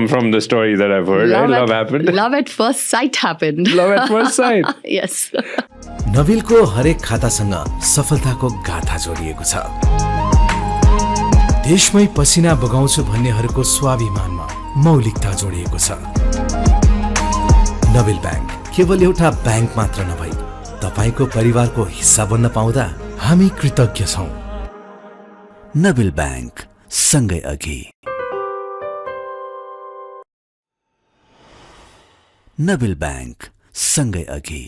from the story that I've heard, right? Love happened. Love at first sight happened. Love at first sight. Yes. नबिलको हरेक खातासँग सफलताको गाथा जोडिएको छ। देशमै पसिना बगाउँछु भन्नेहरूको स्वाभिमानमा मौलिकता जोडिएको छ। नबिल ब्याङ्क केवल एउटा ब्याङ्क मात्र नभई तपाईको परिवारको हिस्सा बन्न पाउँदा हामी कृतज्ञ छौं। नबिल ब्याङ्क, सँगै अघि। नबिल ब्याङ्क, सँगै अघि।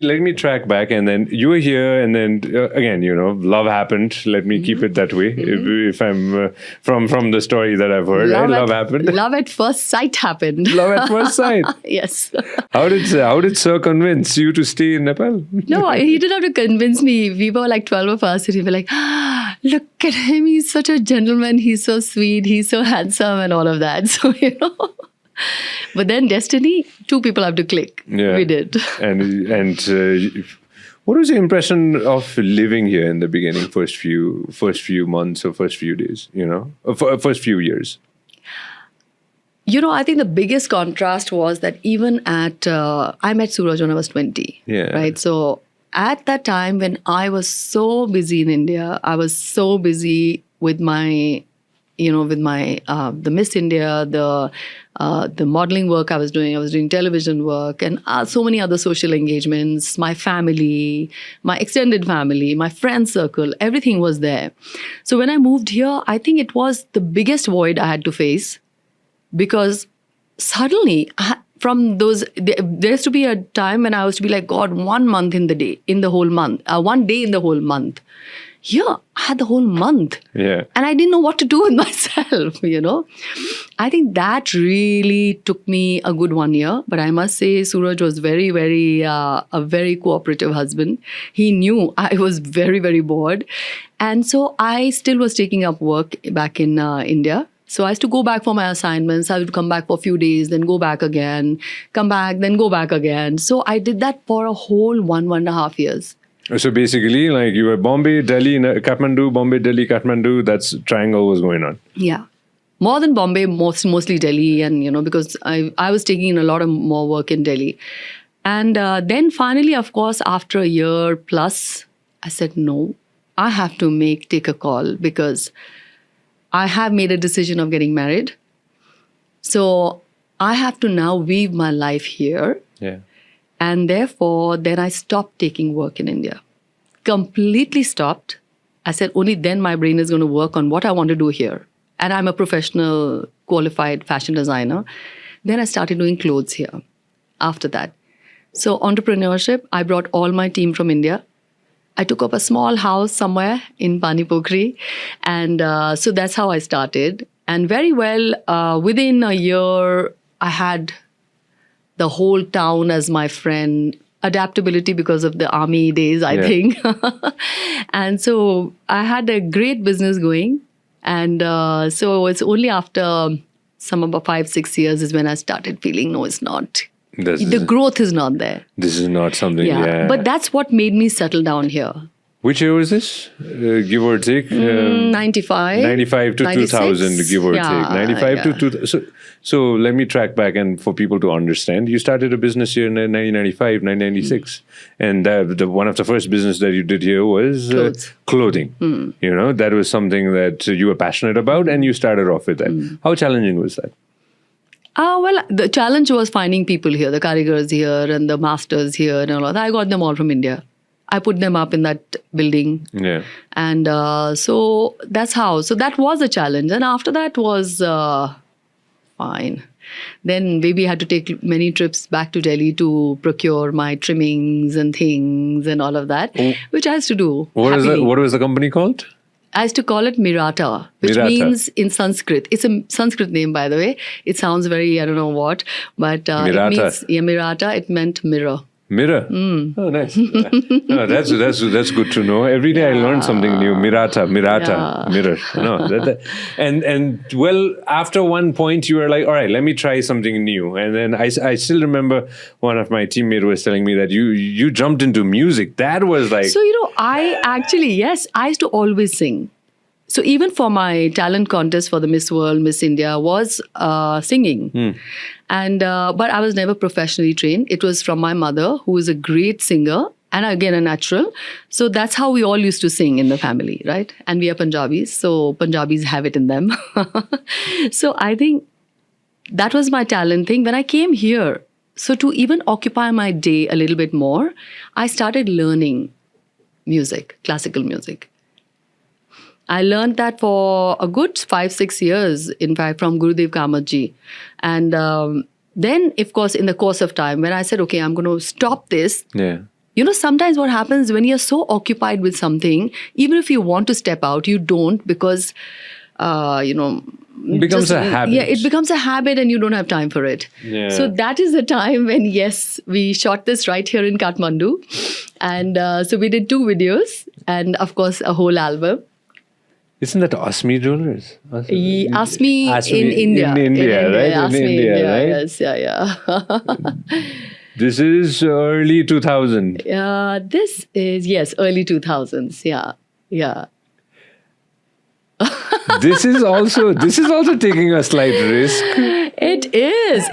Let me track back, and then you were here, and then again, love happened. Let me keep it that way. If I'm from the story that I've heard, love happened. Love at first sight happened. Love at first sight. Yes. How did Sir convince you to stay in Nepal? No, he didn't have to convince me. We were like 12 of us, and he was like, "Look at him. He's such a gentleman. He's so sweet. He's so handsome, and all of that." So But then destiny, two people have to click. Yeah. We did. And what was your impression of living here in the beginning, first few months or first few days, first few years? I think the biggest contrast was that even I met Suraj when I was 20. Yeah. Right. So at that time when I was so busy in India, I was so busy with my the Miss India, the modeling work I was doing television work, and so many other social engagements, my family, my extended family, my friend circle, everything was there. So when I moved here, I think it was the biggest void I had to face, because suddenly there used to be a time when I was to be like, God, 1 month in the whole month, 1 day in the whole month. Here, I had the whole month. Yeah. And I didn't know what to do with myself, I think that really took me a good 1 year. But I must say, Suraj was very, very, a very cooperative husband. He knew I was very, very bored. And so I still was taking up work back in India. So I used to go back for my assignments. I would come back for a few days, then go back again, come back, then go back again. So I did that for a whole 1.5 years. So basically, like you were Bombay, Delhi, Kathmandu, Bombay, Delhi, Kathmandu, that's triangle was going on. Yeah. More than Bombay, mostly Delhi, and because I was taking in a lot of more work in Delhi. And then finally, of course, after a year plus, I said, no, I have to take a call, because I have made a decision of getting married. So I have to now weave my life here. Yeah. And therefore, then I stopped taking work in India. Completely stopped. I said, only then my brain is going to work on what I want to do here. And I'm a professional, qualified fashion designer. Then I started doing clothes here after that. So entrepreneurship, I brought all my team from India. I took up a small house somewhere in Panipokri. And so that's how I started. And very well, within a year, I had the whole town as my friend. Adaptability because of the army days, I think. And so I had a great business going. And so it's only after some about 5-6 years is when I started feeling, no, it's not. The growth is not there. This is not something, But that's what made me settle down here. Which year was this? Give or take? 95. 95 to 2000, give or take. 95 to 2000. So let me track back, and for people to understand, you started a business here in 1995, 1996. And one of the first business that you did here was clothing. That was something that you were passionate about, and you started off with that. How challenging was that? Well, the challenge was finding people here, the karigars here and the masters here and all that. I got them all from India. I put them up in that building. Yeah. And so that's how. So that was a challenge. And after that was fine. Then baby had to take many trips back to Delhi to procure my trimmings and things and all of that, which I used to do. What was the company called? I used to call it Mirata, which means in Sanskrit. It's a Sanskrit name, by the way. It sounds very, I don't know what, but it means Mirata. It meant mirror. Mirror. Oh, nice. No, that's good to know. Every day I learn something new. Mirata, mirror. No, and well, after one point you were like, all right, let me try something new. And then I still remember one of my teammates was telling me that you jumped into music. That was like. So I used to always sing. So even for my talent contest for the Miss World, Miss India was singing. And but I was never professionally trained. It was from my mother, who is a great singer and again a natural. So that's how we all used to sing in the family, right? And we are Punjabis, so Punjabis have it in them. So I think that was my talent thing. When I came here, so to even occupy my day a little bit more, I started learning music, classical music. I learned that for a good 5-6 years, in fact, from Gurudev Kamatji. And then, of course, in the course of time, when I said, okay, I'm going to stop this. Yeah. Sometimes what happens when you're so occupied with something, even if you want to step out, you don't because, it becomes a habit. Yeah, it becomes a habit and you don't have time for it. Yeah. So that is the time when, yes, we shot this right here in Kathmandu. And so we did 2 videos and, of course, a whole album. Isn't that Asmi Jewelers? Asmi in India. In India, right? Asmi in India, right? Yes, yeah. This is early 2000. This is, yes, early 2000s. Yeah. This is also taking a slight risk. It is.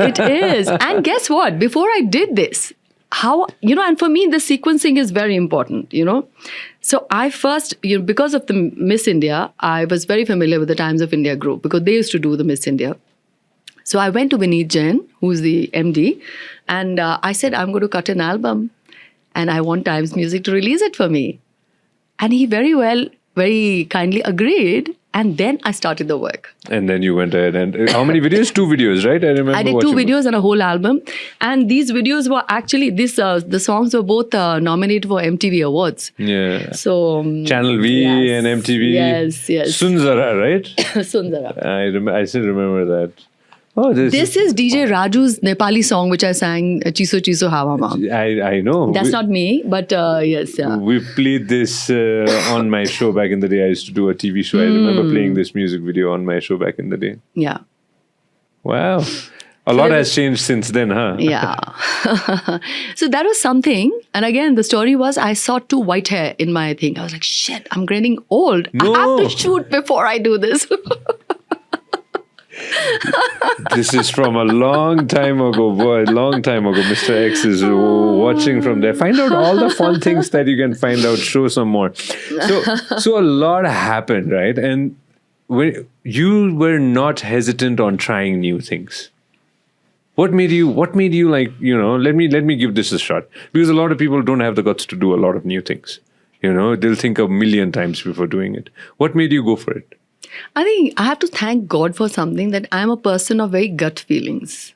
And guess what? Before I did this, and for me, the sequencing is very important, So I first, because of the Miss India, I was very familiar with the Times of India group because they used to do the Miss India. So I went to Vineet Jain, who's the MD, and I said, I'm going to cut an album and I want Times Music to release it for me. And he very kindly agreed. And then I started the work. And then you went ahead and how many videos? 2 videos, right? I remember. I did 2 videos and a whole album. And these videos were actually, the songs were both nominated for MTV Awards. Yeah. So Channel V and MTV. Yes. Sunzara, right? Sunzara. I still remember that. Oh, this is DJ Raju's Nepali song, which I sang, Chiso Chiso Hawa Ma. I know. That's not me, but yes. Yeah. We played this on my show back in the day. I used to do a TV show. I remember playing this music video on my show back in the day. Yeah. Wow. A lot has changed since then, huh? Yeah. So that was something. And again, the story was I saw 2 white hair in my thing. I was like, shit, I'm getting old. No. I have to shoot before I do this. This is from a long time ago, Mr. X is watching from there. Find out all the fun things that you can find out. Show some more. So a lot happened, right? And when you were not hesitant on trying new things. What made you like, let me give this a shot? Because a lot of people don't have the guts to do a lot of new things. They'll think a million times before doing it. What made you go for it? I think I have to thank God for something, that I'm a person of very gut feelings.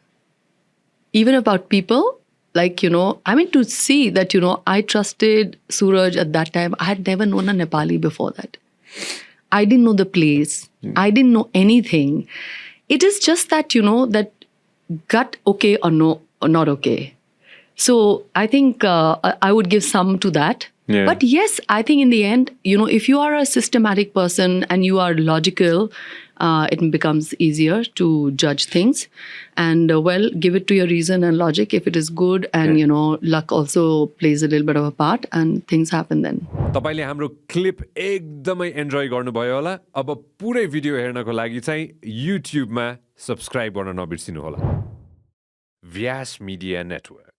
Even about people, to see that, I trusted Suraj at that time. I had never known a Nepali before that. I didn't know the place. I didn't know anything. It is just that, that gut okay or no, or not okay. So I think I would give some to that. Yeah. But yes, I think in the end, if you are a systematic person and you are logical, it becomes easier to judge things. And give it to your reason and logic if it is good. And, luck also plays a little bit of a part and things happen then. तपाईले हाम्रो clip एकदमै enjoy गर्नुभयो होला। अब पुरै video हेर्नको लागि चाहिँ YouTube मा सब्स्क्राइब गर्न नबिर्सिनु होला। व्यास मिडिया नेटवर्क।